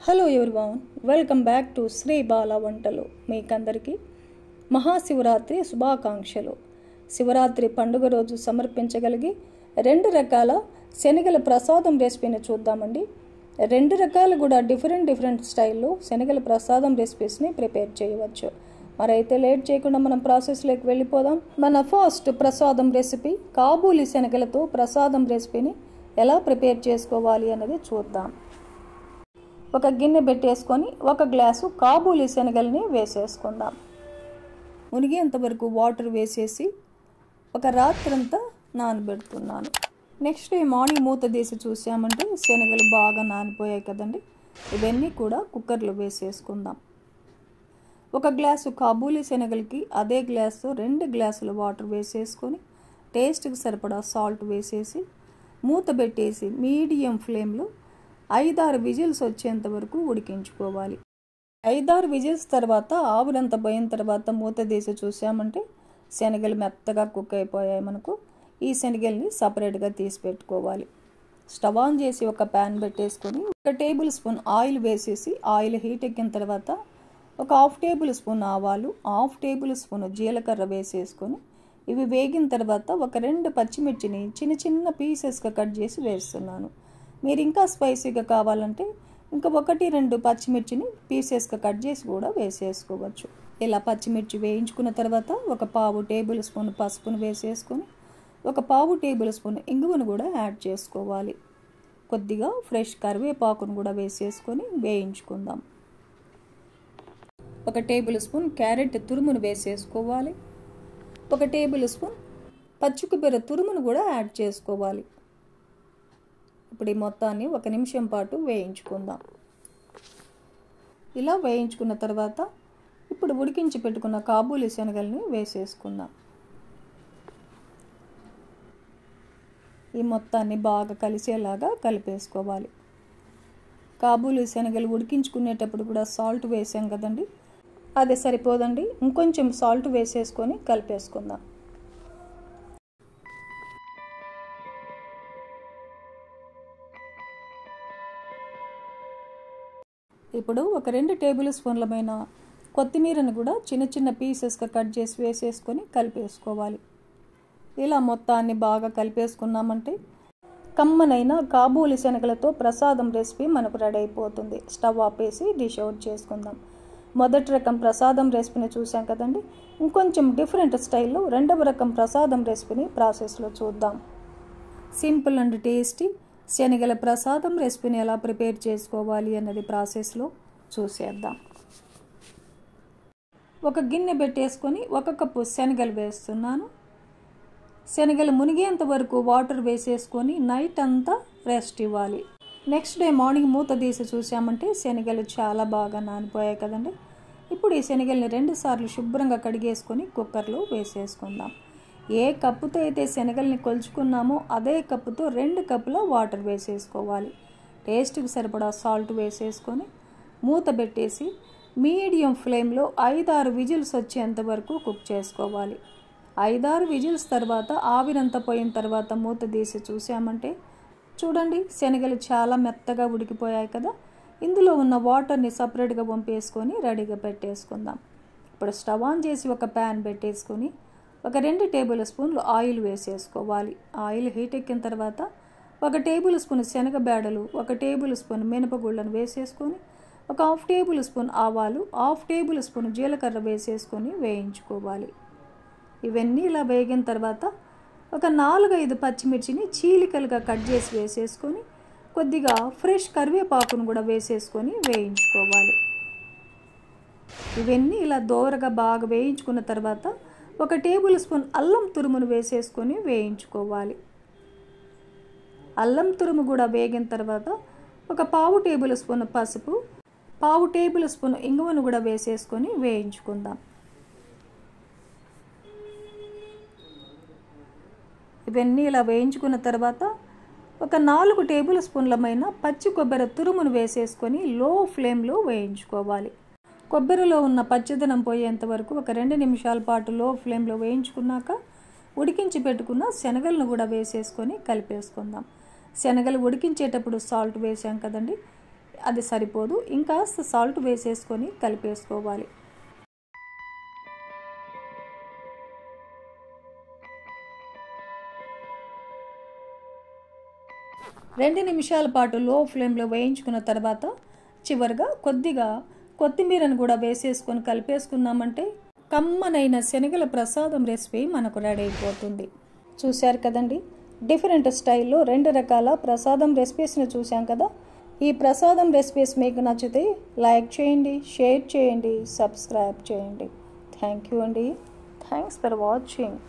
Hello everyone, welcome back to Sri Bala Vantalu. మీకందరికీ మహాశివరాత్రి శుభాకాంక్షలు. శివరాత్రి పండుగ రోజు సమర్పించగలిగి 2 రకాల శనగల ప్రసాదం రెసిపీని చూద్దామండి. 2 రకాలు కూడా డిఫరెంట్ స్టైల్లో శనగల ప్రసాదం రెసిపీస్ని ప్రిపేర్ చేయవచ్చు. మరైతే లేట్ చేయకుండా మనం ప్రాసెస్లోకి వెళ్ళిపోదాం. మన ఫస్ట్ ప్రసాదం రెసిపీ కాబూలి శనగలతో ప్రసాదం రెసిపీని ఎలా ప్రిపేర్ చేసుకోవాలి అన్నది చూద్దాం. ఒక గిన్నె పెట్టేసుకొని 1 గ్లాసు కాబూలి శనగల్ని వేసేసుకుందాం. మునిగేంతవరకు వాటర్ వేసేసి ఒక రాత్రంతా నానబెడుతున్నాను. నెక్స్ట్ డే మార్నింగ్ మూత తీసి చూసామంటే శనగలు బాగా నానిపోయాయి కదండి. ఇవన్నీ కూడా కుక్కర్లో వేసేసుకుందాం. 1 గ్లాసు కాబూలి శనగలకి అదే గ్లాసు 2 గ్లాసుల వాటర్ వేసేసుకొని టేస్ట్కి సరిపడా సాల్ట్ వేసేసి మూత పెట్టేసి మీడియం ఫ్లేమ్లో 5-6 విజిల్స్ వచ్చేంత వరకు ఉడికించుకోవాలి. 5-6 విజిల్స్ తర్వాత ఆవిరంతా పోయిన తర్వాత మూత తీసి చూసామంటే శనగలు మెత్తగా కుక్ అయిపోయాయి. మనకు ఈ శనగల్ని సపరేట్గా తీసి పెట్టుకోవాలి. స్టవ్ ఆన్ చేసి ఒక ప్యాన్ పెట్టేసుకొని 1 టేబుల్ స్పూన్ ఆయిల్ వేసేసి ఆయిల్ హీట్ ఎక్కిన తర్వాత ఒక 1/2 టేబుల్ స్పూన్ ఆవాలు, 1/2 టేబుల్ స్పూన్ జీలకర్ర వేసేసుకొని ఇవి వేగిన తర్వాత ఒక 2 పచ్చిమిర్చిని చిన్న పీసెస్గా కట్ చేసి వేస్తున్నాను. మీరు ఇంకా స్పైసీగా కావాలంటే ఇంకా 1-2 పచ్చిమిర్చిని పీసెస్గా కట్ చేసి కూడా వేసేసుకోవచ్చు. ఇలా పచ్చిమిర్చి వేయించుకున్న తర్వాత ఒక 1/4 టేబుల్ స్పూన్ పసుపును వేసేసుకొని ఒక 1/4 టేబుల్ స్పూన్ ఇంగువను కూడా యాడ్ చేసుకోవాలి. కొద్దిగా ఫ్రెష్ కరివేపాకును కూడా వేసేసుకొని వేయించుకుందాం. 1 టేబుల్ స్పూన్ క్యారెట్ తురుమును వేసేసుకోవాలి. 1 టేబుల్ స్పూన్ పచ్చి కొబ్బరి తురుమును కూడా యాడ్ చేసుకోవాలి. ఇప్పుడు ఈ మొత్తాన్ని 1 నిమిషం పాటు వేయించుకుందాం. ఇలా వేయించుకున్న తర్వాత ఇప్పుడు ఉడికించి పెట్టుకున్న కాబూలి శనగల్ని వేసేసుకుందాం. ఈ మొత్తాన్ని బాగా కలిసేలాగా కలిపేసుకోవాలి. కాబూలి శనగలు ఉడికించుకునేటప్పుడు కూడా సాల్ట్ వేసాం కదండి, అది సరిపోదండి. ఇంకొంచెం సాల్ట్ వేసేసుకొని కలిపేసుకుందాం. ఇప్పుడు ఒక 2 టేబుల్ స్పూన్లమైన కొత్తిమీరను కూడా చిన్న పీసెస్గా కట్ చేసి వేసేసుకొని కలిపేసుకోవాలి. ఇలా మొత్తాన్ని బాగా కలిపేసుకున్నామంటే కమ్మనైన కాబూలి శనగలతో ప్రసాదం రెసిపీ మనకు రెడీ అయిపోతుంది. స్టవ్ ఆపేసి డిష్ అవుట్ చేసుకుందాం. మొదటి రకం ప్రసాదం రెసిపీని చూసాం కదండి. ఇంకొంచెం డిఫరెంట్ స్టైల్లో 2వ రకం ప్రసాదం రెసిపీని ప్రాసెస్లో చూద్దాం. సింపుల్ అండ్ టేస్టీ శనగల ప్రసాదం రెసిపీని ఎలా ప్రిపేర్ చేసుకోవాలి అన్నది ప్రాసెస్లో చూసేద్దాం. ఒక గిన్నె పెట్టేసుకొని 1 కప్పు శనగలు వేస్తున్నాను. శనగలు మునిగేంత వరకు వాటర్ వేసేసుకొని నైట్ అంతా రెస్ట్ ఇవ్వాలి. నెక్స్ట్ డే మార్నింగ్ మూత తీసి చూసామంటే శనగలు చాలా బాగా నానిపోయాయి కదండి. ఇప్పుడు ఈ శనగల్ని 2 సార్లు శుభ్రంగా కడిగేసుకొని కుక్కర్లో వేసేసుకుందాం. ఏ కప్పుతో అయితే శనగల్ని కొలుచుకున్నామో అదే కప్పుతో 2 కప్పుల వాటర్ వేసేసుకోవాలి. టేస్ట్కి సరిపడా సాల్ట్ వేసేసుకొని మూత పెట్టేసి మీడియం ఫ్లేమ్లో 5-6 విజిల్స్ వచ్చేంత వరకు కుక్ చేసుకోవాలి. 5-6 విజిల్స్ తర్వాత ఆవిరంతా పోయిన తర్వాత మూత తీసి చూసామంటే చూడండి శనగలు చాలా మెత్తగా ఉడికిపోయాయి కదా. ఇందులో ఉన్న వాటర్ని సపరేట్గా వంపేసుకొని రెడీగా పెట్టేసుకుందాం. ఇప్పుడు స్టవ్ ఆన్ చేసి ఒక ప్యాన్ పెట్టేసుకొని ఒక 2 టేబుల్ స్పూన్లు ఆయిల్ వేసేసుకోవాలి. ఆయిల్ హీట్ ఎక్కిన తర్వాత 1 టేబుల్ స్పూన్ శనగ బేడలు, 1 టేబుల్ స్పూన్ మినపగుళ్ళను వేసేసుకొని ఒక 1/2 టేబుల్ స్పూన్ ఆవాలు, 1/2 టేబుల్ స్పూన్ జీలకర్ర వేసేసుకొని వేయించుకోవాలి. ఇవన్నీ ఇలా వేగిన తర్వాత ఒక 4-5 పచ్చిమిర్చిని చీలికలుగా కట్ చేసి వేసేసుకొని కొద్దిగా ఫ్రెష్ కరివేపాకును కూడా వేసేసుకొని వేయించుకోవాలి. ఇవన్నీ ఇలా దోరగా బాగా వేయించుకున్న తర్వాత 1 టేబుల్ స్పూన్ అల్లం తురుమును వేసేసుకొని వేయించుకోవాలి. అల్లం తురుము కూడా వేగిన తర్వాత ఒక 1/4 టేబుల్ స్పూన్ పసుపు, 1/4 టేబుల్ స్పూన్ ఇంగువను కూడా వేసేసుకొని వేయించుకుందాం. ఇవన్నీ ఇలా వేయించుకున్న తర్వాత ఒక 4 టేబుల్ స్పూన్లమైన పచ్చి కొబ్బరి తురుమును వేసేసుకొని లో ఫ్లేమ్లో వేయించుకోవాలి. కొబ్బరిలో ఉన్న పచ్చిదనం పోయేంత వరకు ఒక 2 నిమిషాల పాటు లో ఫ్లేమ్లో వేయించుకున్నాక ఉడికించి పెట్టుకున్న శనగలను కూడా వేసేసుకొని కలిపేసుకుందాం. శనగలు ఉడికించేటప్పుడు సాల్ట్ వేసాం కదండి. అది సరిపోదు, ఇంకాస్త సాల్ట్ వేసేసుకొని కలిపేసుకోవాలి. 2 నిమిషాల పాటు లో ఫ్లేమ్లో వేయించుకున్న తర్వాత చివరిగా కొద్దిగా కొత్తిమీరను కూడా వేసేసుకొని కలిపేసుకున్నామంటే కమ్మనైన శనగల ప్రసాదం రెసిపీ మనకు రెడీ అయిపోతుంది. చూశారు కదండి, డిఫరెంట్ స్టైల్లో 2 రకాల ప్రసాదం రెసిపీస్ని చూసాం కదా. ఈ ప్రసాదం రెసిపీస్ మీకు నచ్చితే లైక్ చేయండి, షేర్ చేయండి, సబ్స్క్రైబ్ చేయండి. థ్యాంక్ యూ అండి. Thanks for watching.